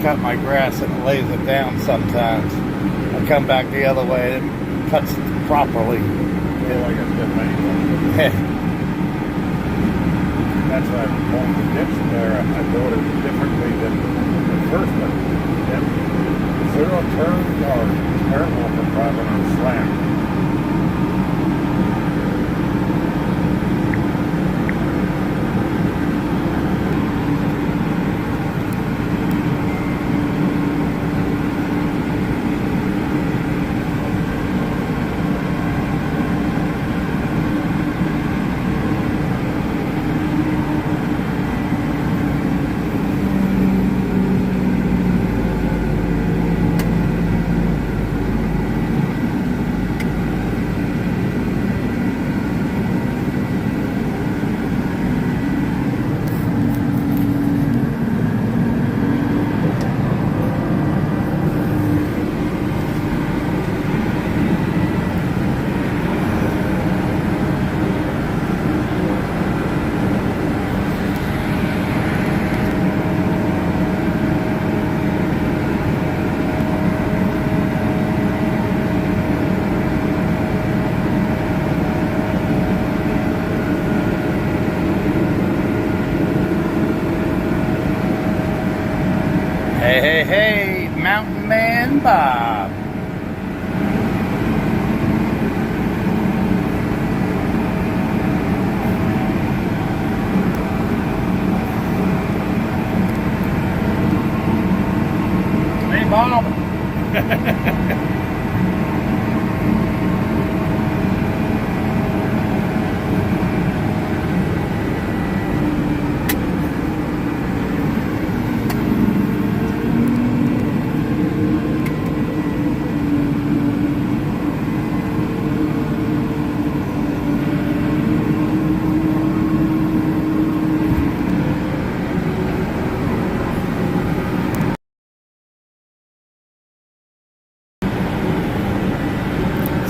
cut my grass and it lays it down sometimes. I come back the other way and it cuts properly. Yeah, like a good man. That's why I'm going to ditch there. I do it differently than the first one. Yep. Zero turns are terrible for driving on slant. Hey, hey, hey, Mountain Man Bob. Hey, Bob.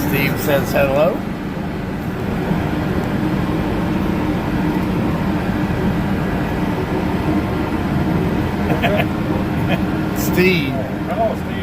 Steve says hello. Steve. Hello, Steve.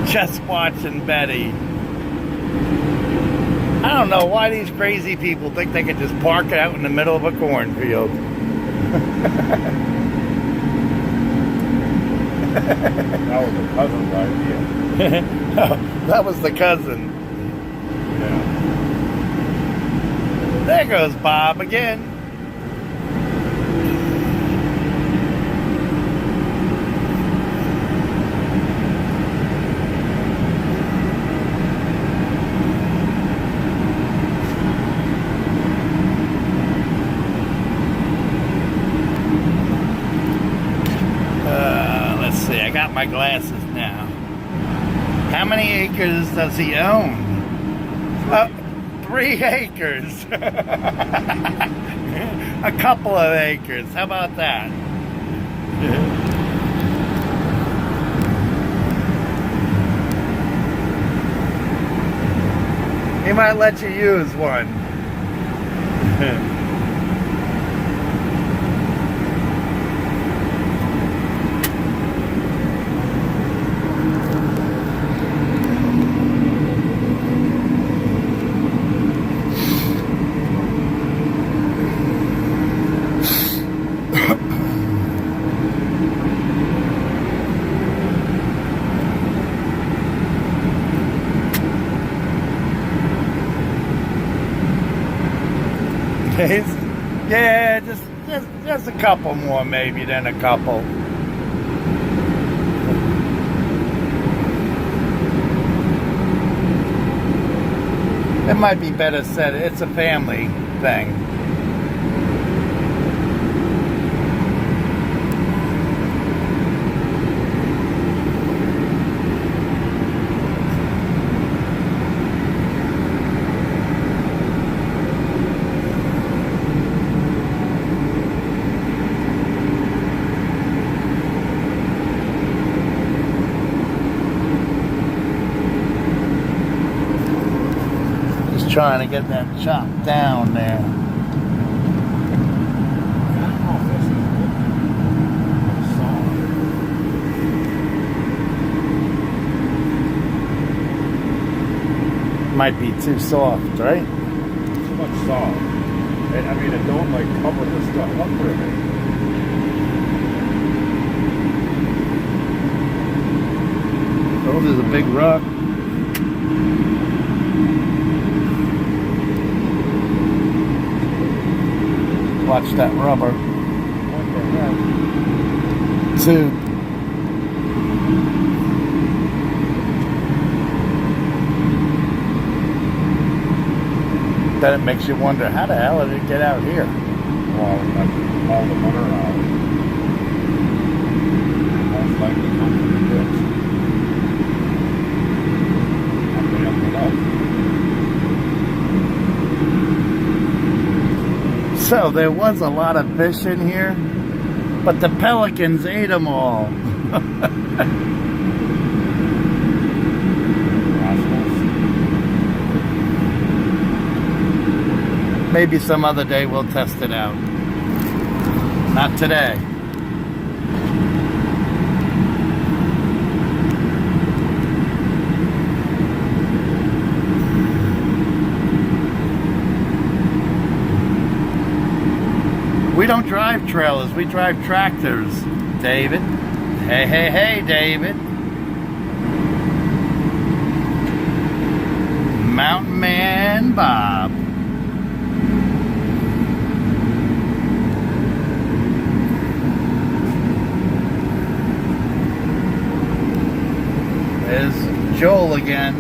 Just watching Betty. I don't know why these crazy people think they can just park it out in the middle of a cornfield. That was the cousin's idea. No, that was the cousin. Yeah. There goes Bob again. Let's see, I got my glasses now. How many acres does he own? 3 acres. A couple of acres. How about that? He might let you use one. Yeah, just a couple more maybe than a couple. It might be better said it's a family thing. Trying to get that chop down there. I don't know if this is solid. Might be too soft, right? Too much salt. And I mean, it don't like cover the stuff up really. Oh, there's a big rock. Watch that rubber. What the heck? Tube. Then it makes you wonder, how the hell did it get out here? Well, like all the butter out. Most likely come from the ditch. And they opened it up. So there was a lot of fish in here, but the pelicans ate them all. Maybe some other day we'll test it out. Not today. We don't drive trailers, we drive tractors, David. Hey, hey, hey, David. Mountain Man Bob. There's Joel again.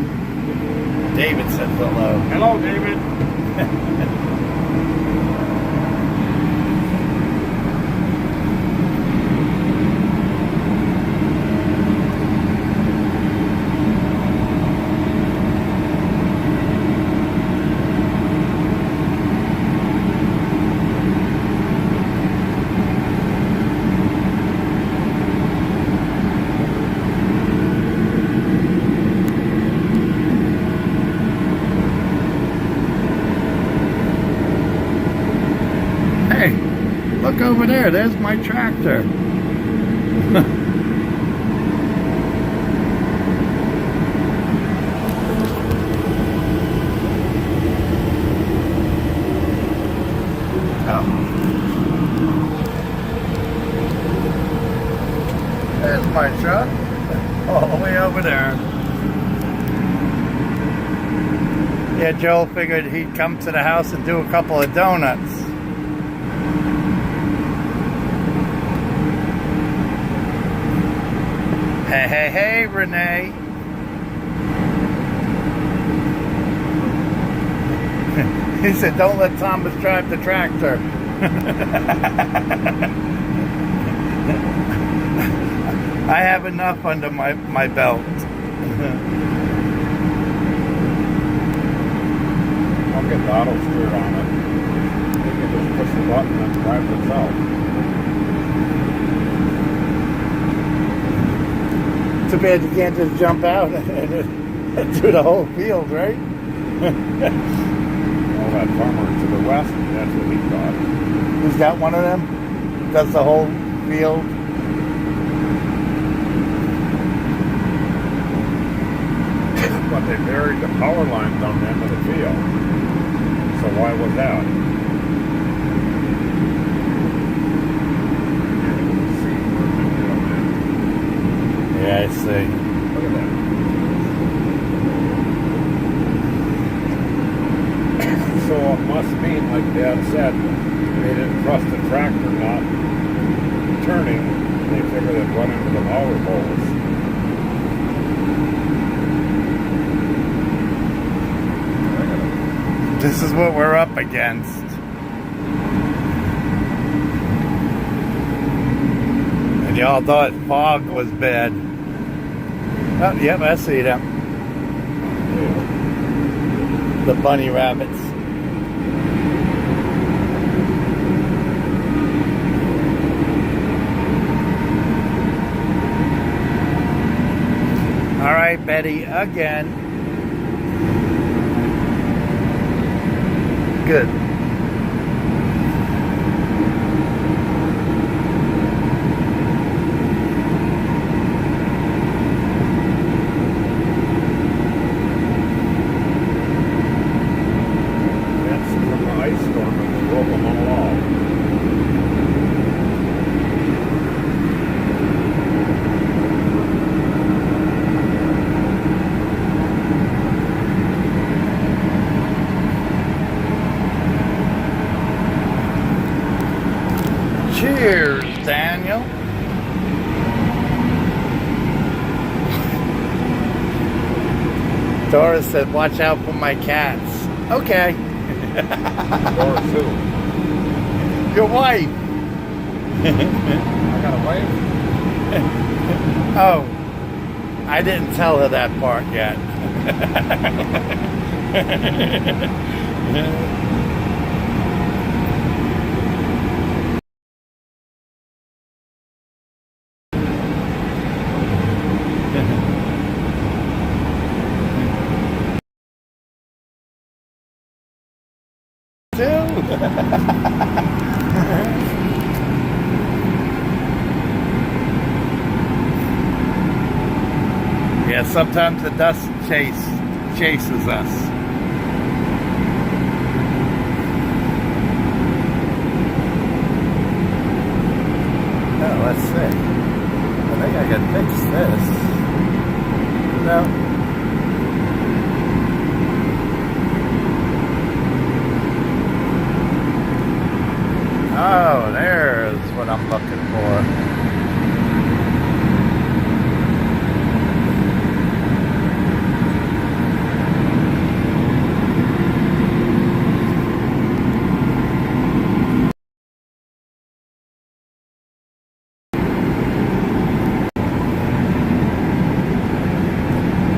David said hello. Hello, David. Hey, look over there. There's my tractor. Oh. There's my truck. All the way over there. Yeah, Joel figured he'd come to the house and do a couple of donuts. Hey, hey, hey, Renee. He said, don't let Thomas drive the tractor. I have enough under my belt. I'll get the auto steer on it. You can just push the button and drive itself. Too bad you can't just jump out and do the whole field, right? All that farmer to the west, that's what he thought. He's got one of them? Does the whole field? But they buried the power lines on the end of the field. So why was that? Yeah, I see. Look at that. So it must mean, like Dad said, they didn't trust the tractor not turning. They figured they'd run into the power poles. This is what we're up against. And y'all thought fog was bad. Oh, yep, I see them. The bunny rabbits. All right, Betty, again. Good. That's from the ice storm and we broke them all off. Cheers, Daniel. Doris said, watch out for my cats. Okay. Doris who? Your wife. I got a wife? Oh, I didn't tell her that part yet. Yeah, sometimes the dust chases us. Oh, let's see. I think I can fix this. No. Oh, there's what I'm looking for.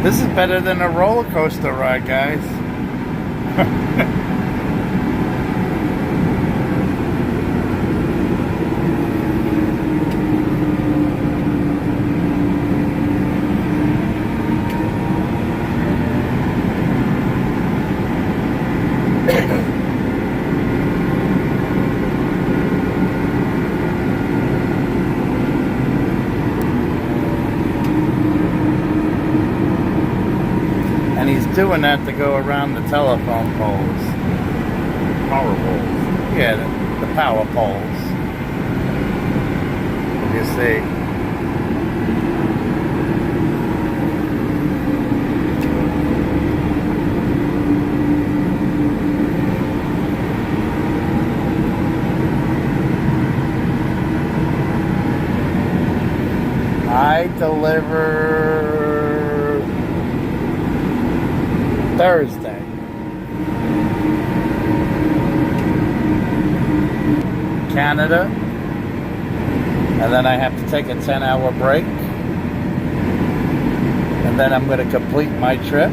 This is better than a roller coaster ride, guys. And he's doing that to go around the telephone poles. Power poles. Yeah, the power poles. You see. I deliver Thursday. Canada. And then I have to take a 10-hour break. And then I'm going to complete my trip.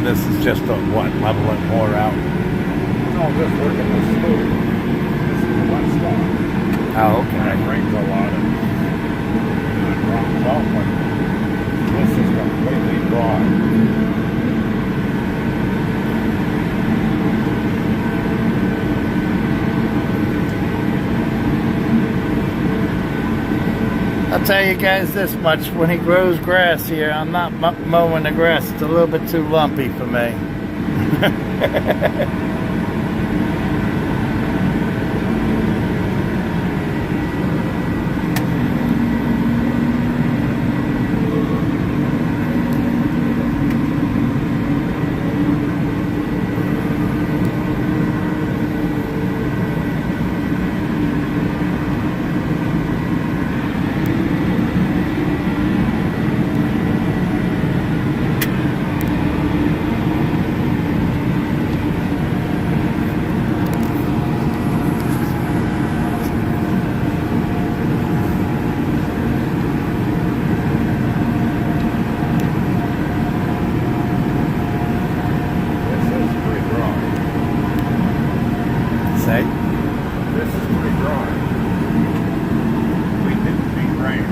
And this is just to, what, level it more out? No, just working the smooth. This is the one spot. Oh, okay. And it rains a lot and it drops off, but this is completely dry. I'll tell you guys this much, when he grows grass here, I'm not mowing the grass. It's a little bit too lumpy for me. Say? This is pretty dry. We didn't need rain.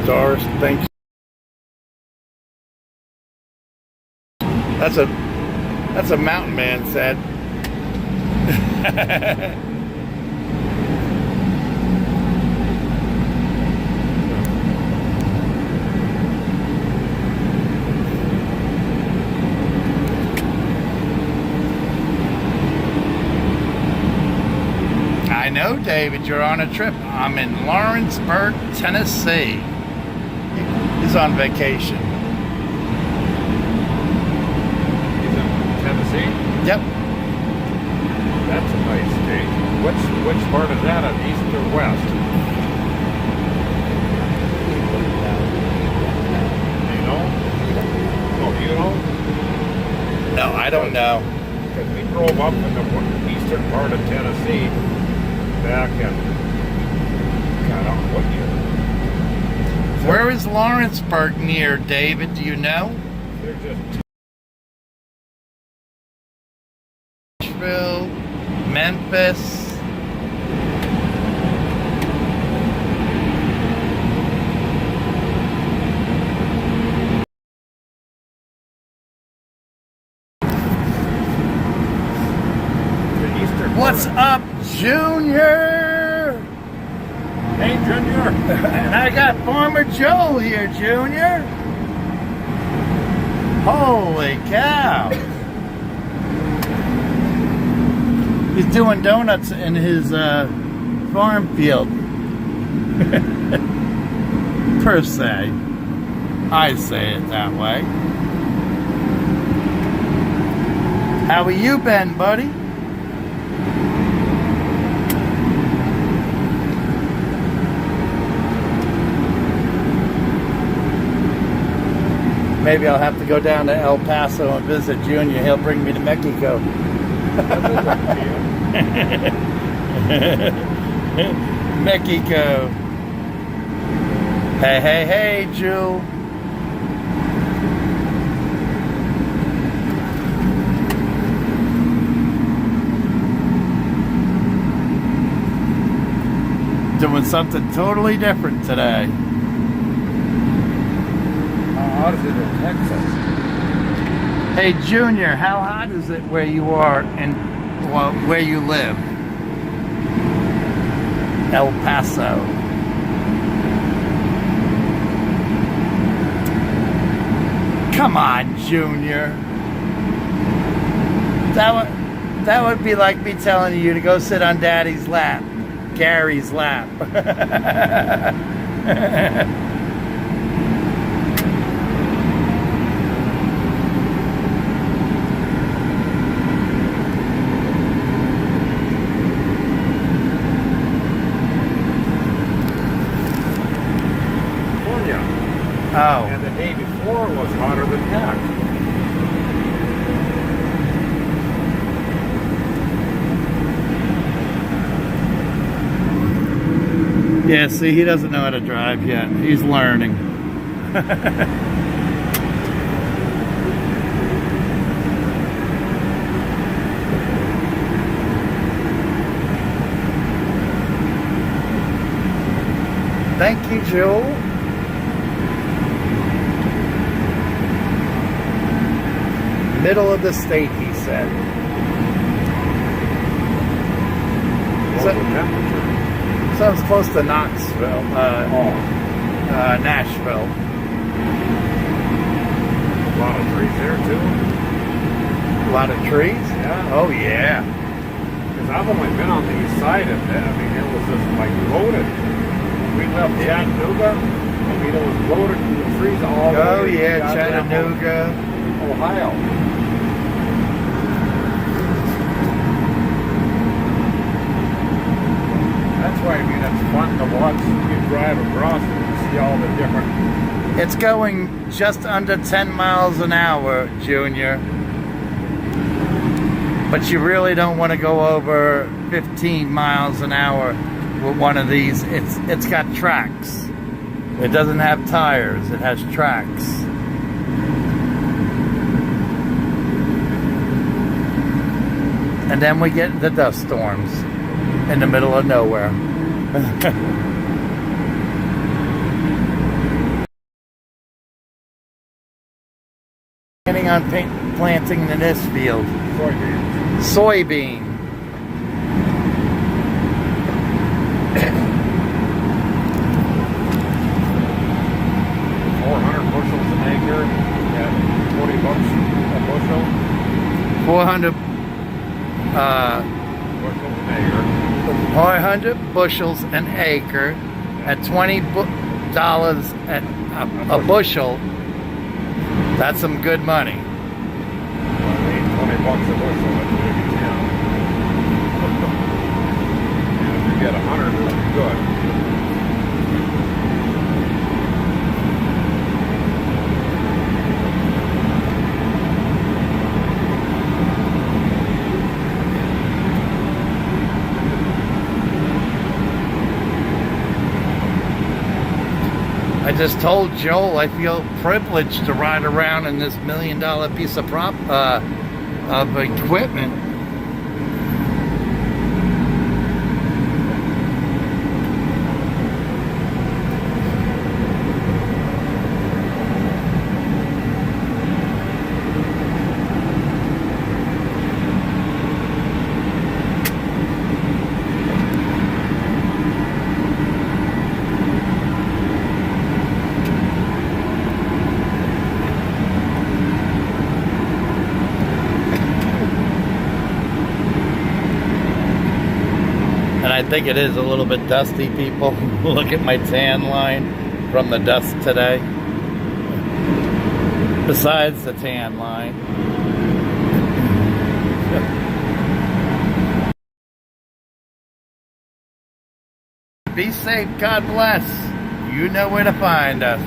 Doris, thank you. That's a mountain man said. I know, David, you're on a trip. I'm in Lawrenceburg, Tennessee. He's on vacation. He's in Tennessee? Yep. That's a nice state. Which part is that, at east or west? Do you know? Oh, do you know? No, I don't know. Because we drove up in the eastern part of Tennessee back in, God, what year? Where is Lawrenceburg near, David? Do you know? They're just Nashville, Memphis. the eastern What's part. up, Junior? Hey, Junior. And I got Farmer Joe here, Junior. Holy cow. He's doing donuts in his farm field. Per se. I say it that way. How have you been, buddy? Maybe I'll have to go down to El Paso and visit Junior. He'll bring me to Mexico. Mexico. Hey, hey, hey, Jewel. Doing something totally different today. How hot is it in Texas? Hey, Junior, how hot is it where you are and where you live? El Paso. Come on, Junior. That would be like me telling you to go sit on Daddy's lap. Gary's lap. Oh. And the day before was hotter than heck. Yeah, see, he doesn't know how to drive yet. He's learning. Thank you, Joel. Middle of the state, he said. What's the temperature? So it's close to Knoxville, Nashville. A lot of trees there too. A lot of trees? Yeah. Oh, yeah. Because I've only been on the east side of that. I mean, it was just like loaded. We left Chattanooga. I mean, it was loaded with trees all the way. Oh, yeah, Chattanooga. Ohio. That's why, I mean, it's fun to watch you drive across and see all the different... It's going just under 10 miles an hour, Junior. But you really don't want to go over 15 miles an hour with one of these. It's got tracks. It doesn't have tires, it has tracks. And then we get the dust storms in the middle of nowhere. Planning on planting in this field. Soybean. 400 bushels an acre at 20 bucks a bushel. 400 Bushels an acre. 400 bushels an acre at $20 at a bushel. That's some good money. I mean, 20 bucks a bushel, that's maybe 10. And if you get 100, that'd be good. I just told Joel I feel privileged to ride around in this $1 million piece of of equipment. I think it is a little bit dusty, people. Look at my tan line from the dust today. Besides the tan line. Be safe, God bless. You know where to find us.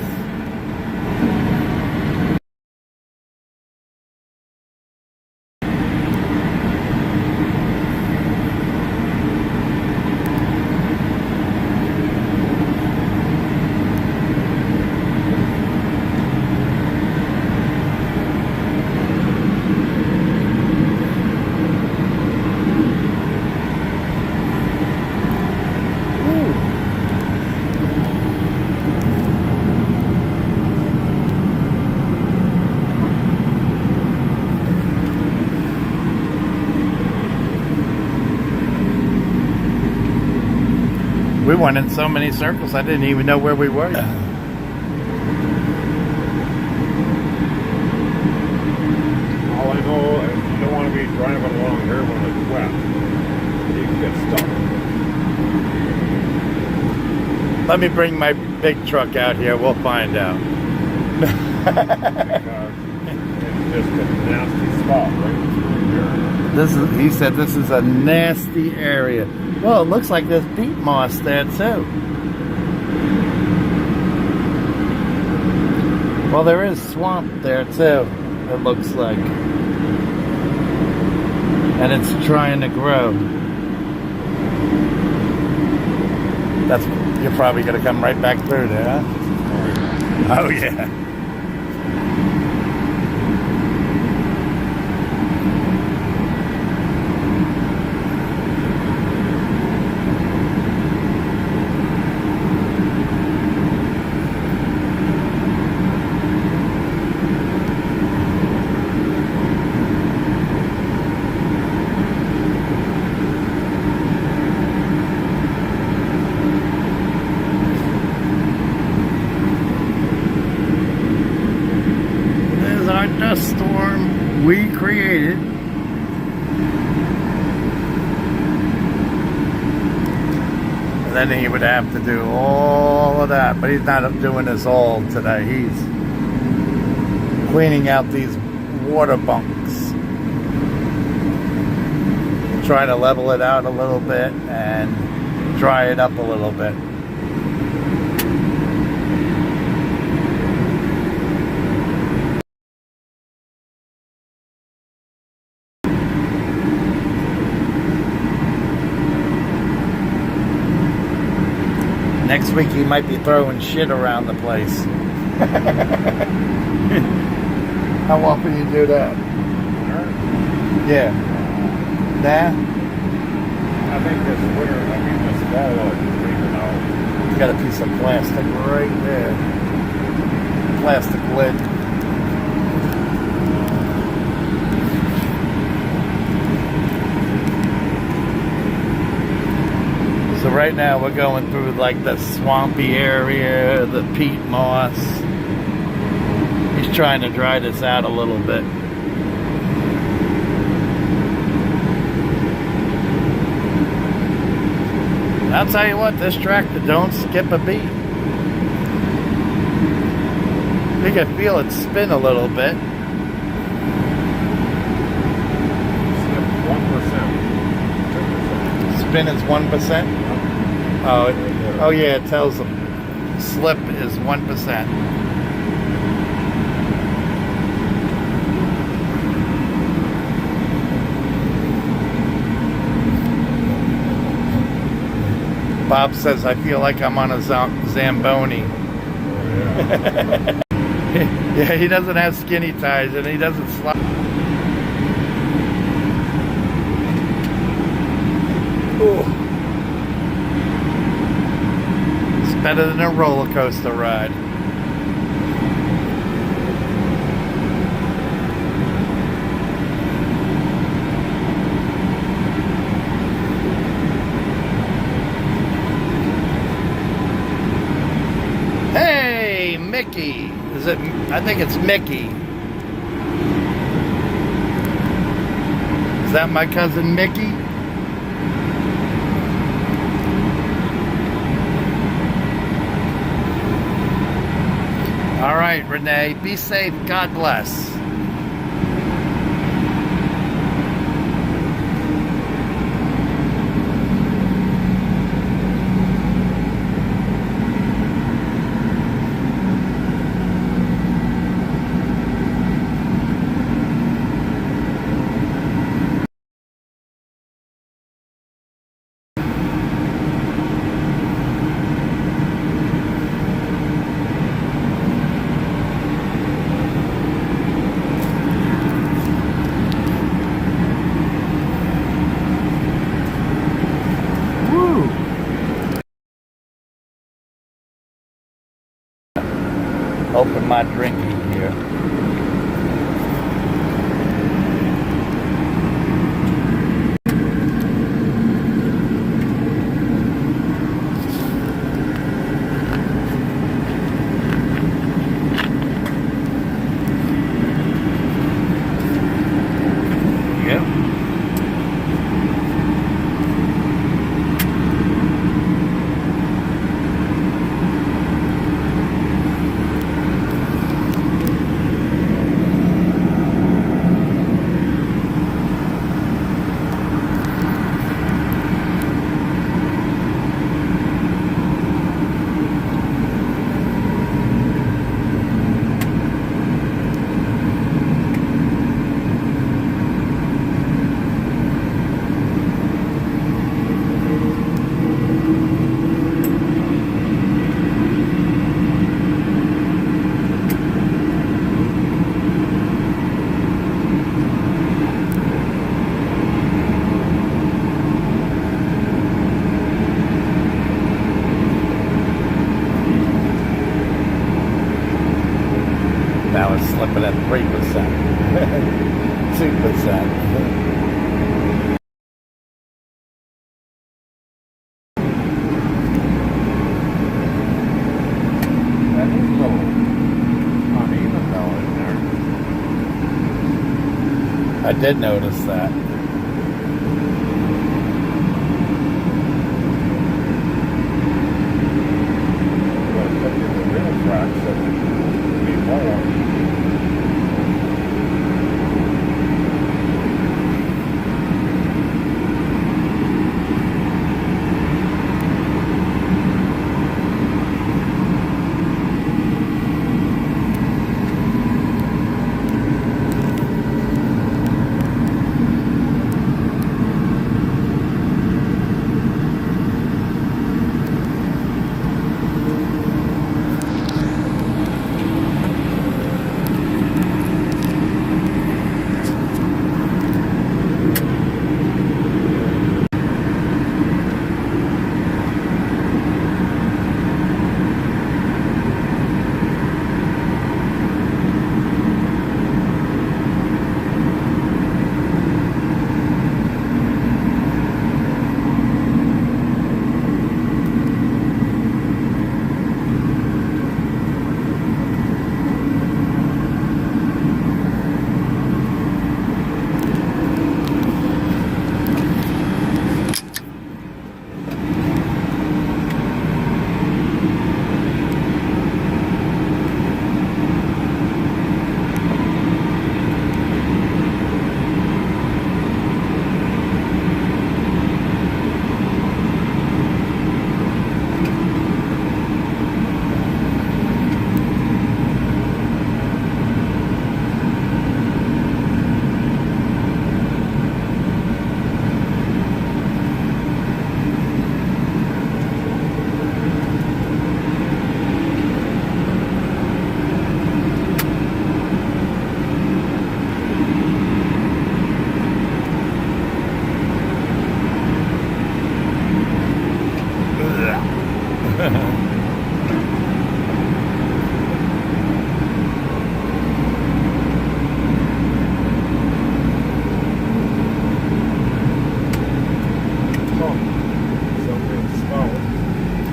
We went in so many circles, I didn't even know where we were. All I know is you don't want to be driving along here when it's wet. You can get stuck. Let me bring my big truck out here. We'll find out. Because it's just a nasty spot right through here. He said this is a nasty area. Well, it looks like there's peat moss there too. Well, there is swamp there too, it looks like. And it's trying to grow. You're probably gonna come right back through there, huh? Oh yeah. Dust storm we created. And then he would have to do all of that, but he's not doing this all today. He's cleaning out these water bunks, try to level it out a little bit and dry it up a little bit. Next week he might be throwing shit around the place. How often do you do that? Yeah. Nah? I think this winter, this fall, it's leaving out. You got a piece of plastic right there. Plastic lid. So right now we're going through like the swampy area, the peat moss. He's trying to dry this out a little bit. I'll tell you what, this tractor don't skip a beat. You can feel it spin a little bit. 1%. 2%. Spin is 1%? Oh yeah, it tells them slip is 1%. Bob says, I feel like I'm on a Zamboni. Yeah. Yeah, he doesn't have skinny ties and he doesn't slide. Ooh. Better than a roller coaster ride. Hey, Mickey. Is it? I think it's Mickey. Is that my cousin Mickey? All right, Renee, be safe. God bless. Open my drinking here. Now it's slipping at 3%, 2%. That is a little uneven though in there. I did notice that. But put in the real tracks that would be more.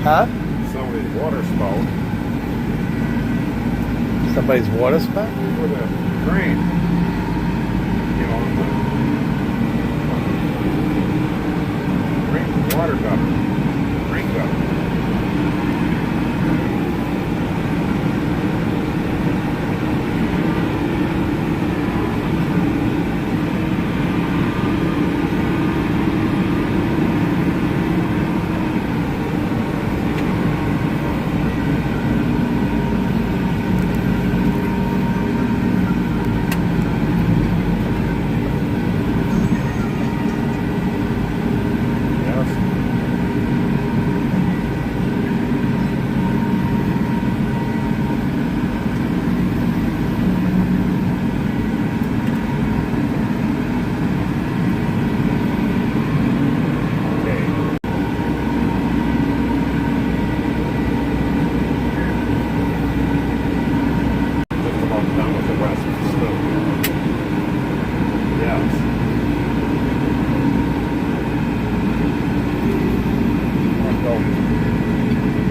Huh? Somebody's water spout. Somebody's water spout? With a drain. You know, drain water gutter. Drain gutter.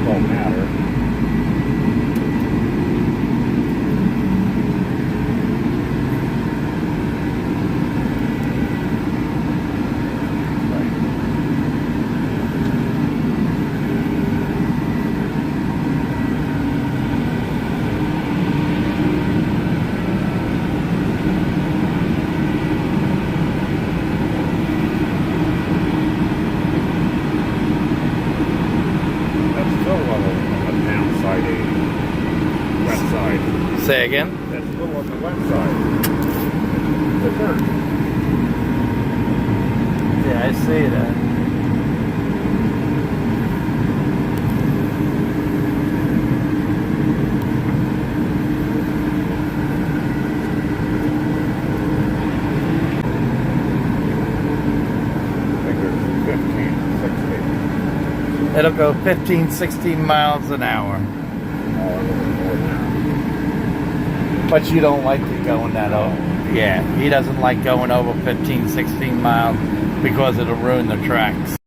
Don't matter. Say again? That's a little on the wet side. The dirt. Yeah, I see that. It'll go 15, 16 miles an hour. Oh, a little bit more now. But you don't like it going that over. Yeah, he doesn't like going over 15, 16 miles because it'll ruin the tracks.